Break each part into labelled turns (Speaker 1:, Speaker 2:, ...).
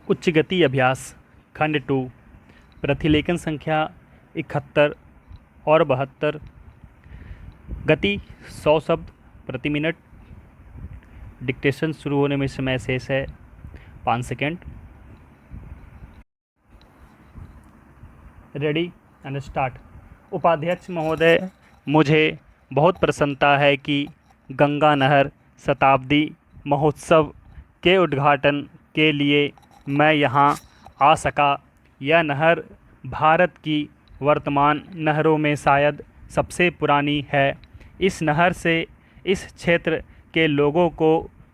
Speaker 1: उच्च गति अभ्यास खंड 2 प्रतिलेखन संख्या 71 और 72। गति 100 शब्द प्रति मिनट। डिक्टेशन शुरू होने में समय शेष है 5 सेकेंड। Ready and start. उपाध्यक्ष महोदय, मुझे बहुत प्रसन्नता है कि गंगा नहर शताब्दी महोत्सव के उद्घाटन के लिए मैं यहाँ आ सका। यह नहर भारत की वर्तमान नहरों में शायद सबसे पुरानी है। इस नहर से इस क्षेत्र के लोगों को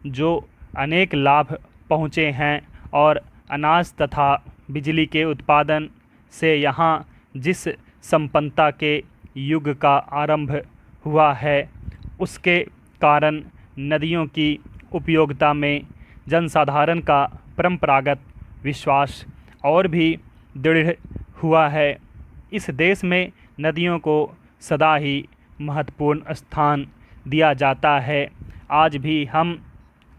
Speaker 1: जो अनेक लाभ पहुँचे हैं और अनाज तथा बिजली के उत्पादन से यहाँ जिस संपन्नता के युग का आरंभ हुआ है, उसके कारण नदियों की उपयोगिता में जनसाधारण का परंपरागत विश्वास और भी दृढ़ हुआ है। इस देश में नदियों को सदा ही महत्वपूर्ण स्थान दिया जाता है। आज भी हम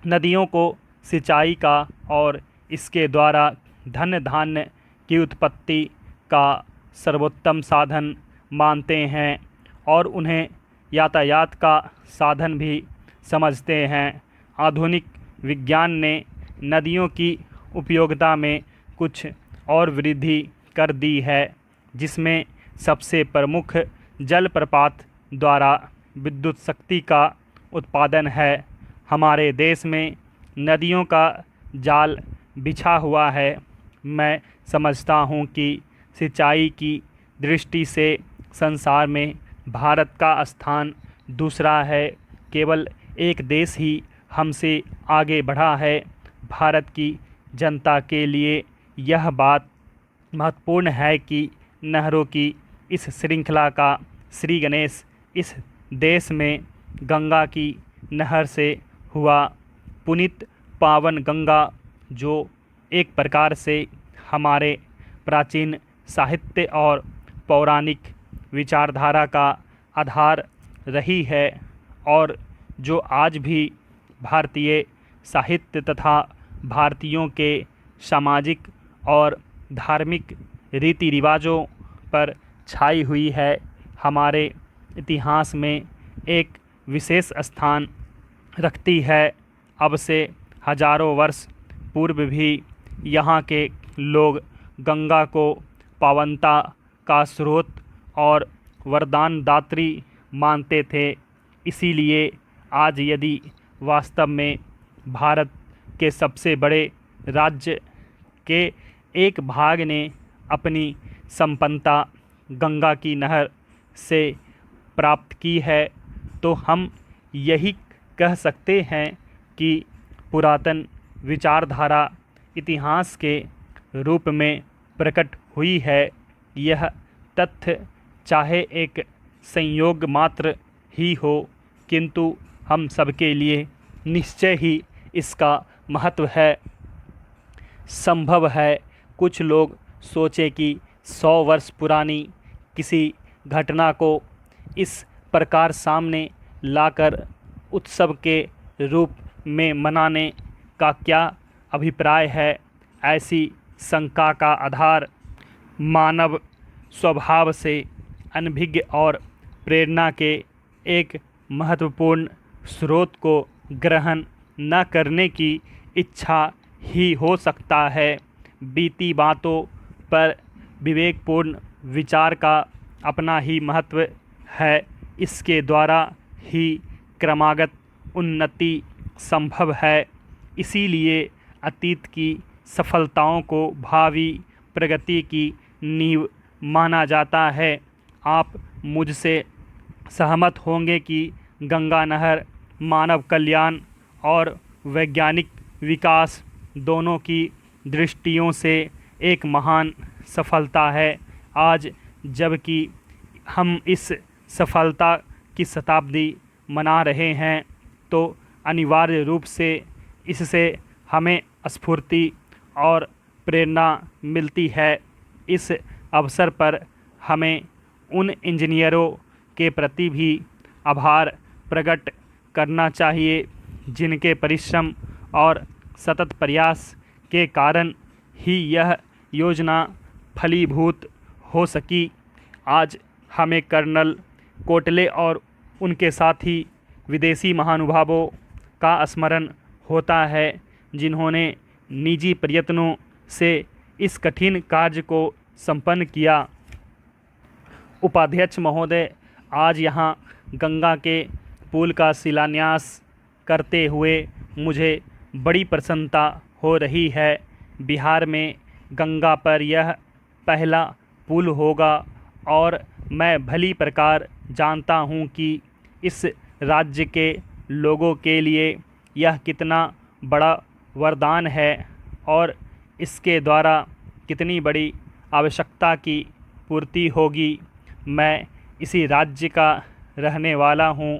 Speaker 1: नदियों को सिंचाई का और इसके द्वारा धन धान्य की उत्पत्ति का सर्वोत्तम साधन मानते हैं और उन्हें यातायात का साधन भी समझते हैं। आधुनिक विज्ञान ने नदियों की उपयोगिता में कुछ और वृद्धि कर दी है, जिसमें सबसे प्रमुख जलप्रपात द्वारा विद्युत शक्ति का उत्पादन है। हमारे देश में नदियों का जाल बिछा हुआ है। मैं समझता हूँ कि सिंचाई की दृष्टि से संसार में भारत का स्थान दूसरा है। केवल एक देश ही हमसे आगे बढ़ा है। भारत की जनता के लिए यह बात महत्वपूर्ण है कि नहरों की इस श्रृंखला का श्री गणेश इस देश में गंगा की नहर से हुआ। पुनीत पावन गंगा, जो एक प्रकार से हमारे प्राचीन साहित्य और पौराणिक विचारधारा का आधार रही है और जो आज भी भारतीय साहित्य तथा भारतीयों के सामाजिक और धार्मिक रीति रिवाजों पर छाई हुई है, हमारे इतिहास में एक विशेष स्थान रखती है। अब से हजारों वर्ष पूर्व भी यहाँ के लोग गंगा को पावनता का स्रोत और वरदान दात्री मानते थे। इसीलिए आज यदि वास्तव में भारत के सबसे बड़े राज्य के एक भाग ने अपनी संपन्नता गंगा की नहर से प्राप्त की है, तो हम यही कह सकते हैं कि पुरातन विचारधारा इतिहास के रूप में प्रकट हुई है। यह तथ्य चाहे एक संयोग मात्र ही हो, किंतु हम सबके लिए निश्चय ही इसका महत्व है। संभव है कुछ लोग सोचे कि 100 वर्ष पुरानी किसी घटना को इस प्रकार सामने लाकर उत्सव के रूप में मनाने का क्या अभिप्राय है। ऐसी शंका का आधार मानव स्वभाव से अनभिज्ञ और प्रेरणा के एक महत्वपूर्ण स्रोत को ग्रहण न करने की इच्छा ही हो सकता है। बीती बातों पर विवेकपूर्ण विचार का अपना ही महत्व है। इसके द्वारा ही क्रमागत उन्नति संभव है। इसीलिए अतीत की सफलताओं को भावी प्रगति की नींव माना जाता है। आप मुझसे सहमत होंगे कि गंगा नहर मानव कल्याण और वैज्ञानिक विकास दोनों की दृष्टियों से एक महान सफलता है। आज जबकि हम इस सफलता की शताब्दी मना रहे हैं, तो अनिवार्य रूप से इससे हमें स्फूर्ति और प्रेरणा मिलती है। इस अवसर पर हमें उन इंजीनियरों के प्रति भी आभार प्रकट करना चाहिए जिनके परिश्रम और सतत प्रयास के कारण ही यह योजना फलीभूत हो सकी। आज हमें कर्नल कोटले और उनके साथी विदेशी महानुभावों का स्मरण होता है, जिन्होंने निजी प्रयत्नों से इस कठिन कार्य को संपन्न किया। उपाध्यक्ष महोदय, आज यहाँ गंगा के पुल का शिलान्यास करते हुए मुझे बड़ी प्रसन्नता हो रही है। बिहार में गंगा पर यह पहला पुल होगा और मैं भली प्रकार जानता हूँ कि इस राज्य के लोगों के लिए यह कितना बड़ा वरदान है और इसके द्वारा कितनी बड़ी आवश्यकता की पूर्ति होगी। मैं इसी राज्य का रहने वाला हूँ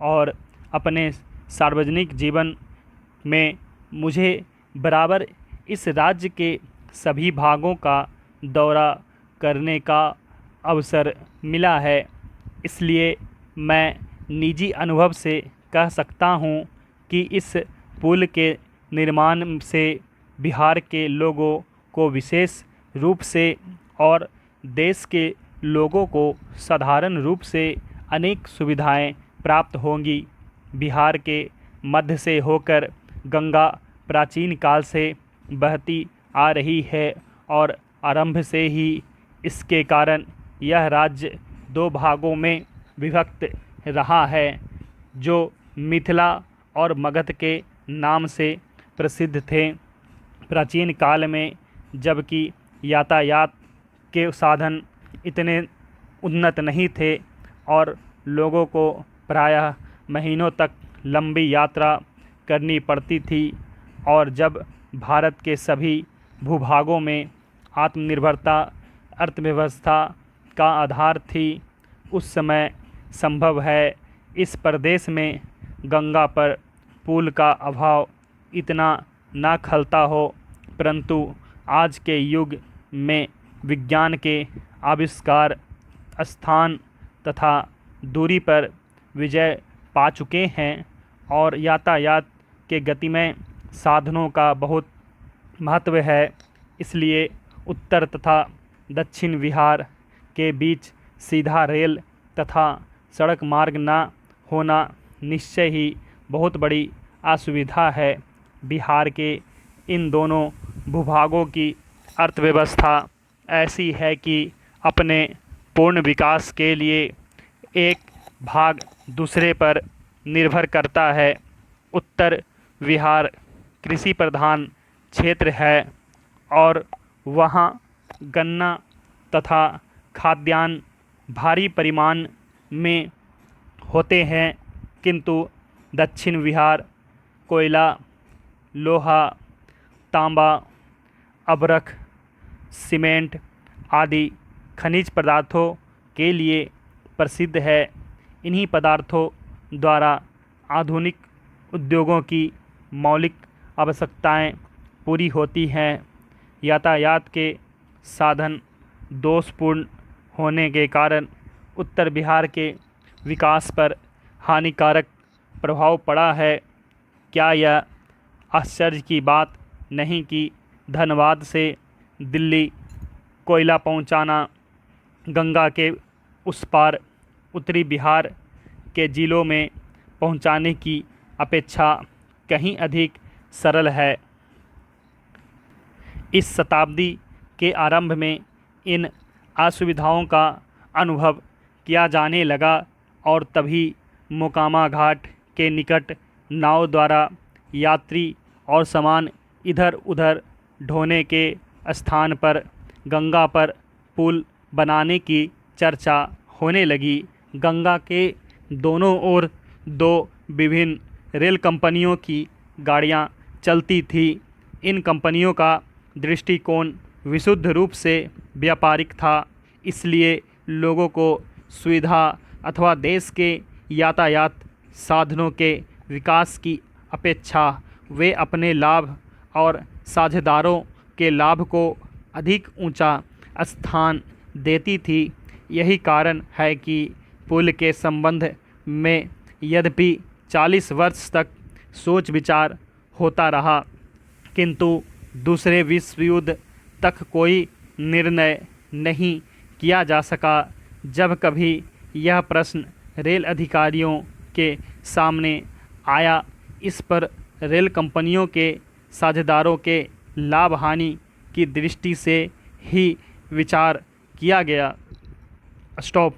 Speaker 1: और अपने सार्वजनिक जीवन में मुझे बराबर इस राज्य के सभी भागों का दौरा करने का अवसर मिला है। इसलिए मैं निजी अनुभव से कह सकता हूँ कि इस पुल के निर्माण से बिहार के लोगों को विशेष रूप से और देश के लोगों को साधारण रूप से अनेक सुविधाएं प्राप्त होंगी। बिहार के मध्य से होकर गंगा प्राचीन काल से बहती आ रही है और आरंभ से ही इसके कारण यह राज्य दो भागों में विभक्त रहा है, जो मिथिला और मगध के नाम से प्रसिद्ध थे। प्राचीन काल में जबकि यातायात के साधन इतने उन्नत नहीं थे और लोगों को प्रायः महीनों तक लंबी यात्रा करनी पड़ती थी, और जब भारत के सभी भूभागों में आत्मनिर्भरता अर्थव्यवस्था का आधार थी, उस समय संभव है इस प्रदेश में गंगा पर पुल का अभाव इतना ना खलता हो। परंतु आज के युग में विज्ञान के आविष्कार स्थान तथा दूरी पर विजय पा चुके हैं और यातायात के गतिमय साधनों का बहुत महत्व है। इसलिए उत्तर तथा दक्षिण बिहार के बीच सीधा रेल तथा सड़क मार्ग न होना निश्चय ही बहुत बड़ी असुविधा है। बिहार के इन दोनों भूभागों की अर्थव्यवस्था ऐसी है कि अपने पूर्ण विकास के लिए एक भाग दूसरे पर निर्भर करता है। उत्तर बिहार कृषि प्रधान क्षेत्र है और वहाँ गन्ना तथा खाद्यान्न भारी परिमाण में होते हैं, किंतु दक्षिण बिहार कोयला, लोहा, तांबा, अभ्रक, सीमेंट आदि खनिज पदार्थों के लिए प्रसिद्ध है। इन्हीं पदार्थों द्वारा आधुनिक उद्योगों की मौलिक आवश्यकताएं पूरी होती हैं। यातायात के साधन दोषपूर्ण होने के कारण उत्तर बिहार के विकास पर हानिकारक प्रभाव पड़ा है। क्या यह आश्चर्य की बात नहीं कि धनबाद से दिल्ली कोयला पहुंचाना गंगा के उस पार उत्तरी बिहार के ज़िलों में पहुंचाने की अपेक्षा कहीं अधिक सरल है। इस शताब्दी के आरंभ में इन असुविधाओं का अनुभव किया जाने लगा और तभी मोकामा घाट के निकट नाव द्वारा यात्री और सामान इधर उधर ढोने के स्थान पर गंगा पर पुल बनाने की चर्चा होने लगी। गंगा के दोनों ओर दो विभिन्न रेल कंपनियों की गाड़ियां चलती थी। इन कंपनियों का दृष्टिकोण विशुद्ध रूप से व्यापारिक था, इसलिए लोगों को सुविधा अथवा देश के यातायात साधनों के विकास की अपेक्षा वे अपने लाभ और साझेदारों के लाभ को अधिक ऊंचा स्थान देती थी। यही कारण है कि पुल के संबंध में यद्यपि 40 वर्ष तक सोच विचार होता रहा, किंतु दूसरे विश्व युद्ध तक कोई निर्णय नहीं किया जा सका। जब कभी यह प्रश्न रेल अधिकारियों के सामने आया, इस पर रेल कंपनियों के साझेदारों के लाभ हानि की दृष्टि से ही विचार किया गया। स्टॉप।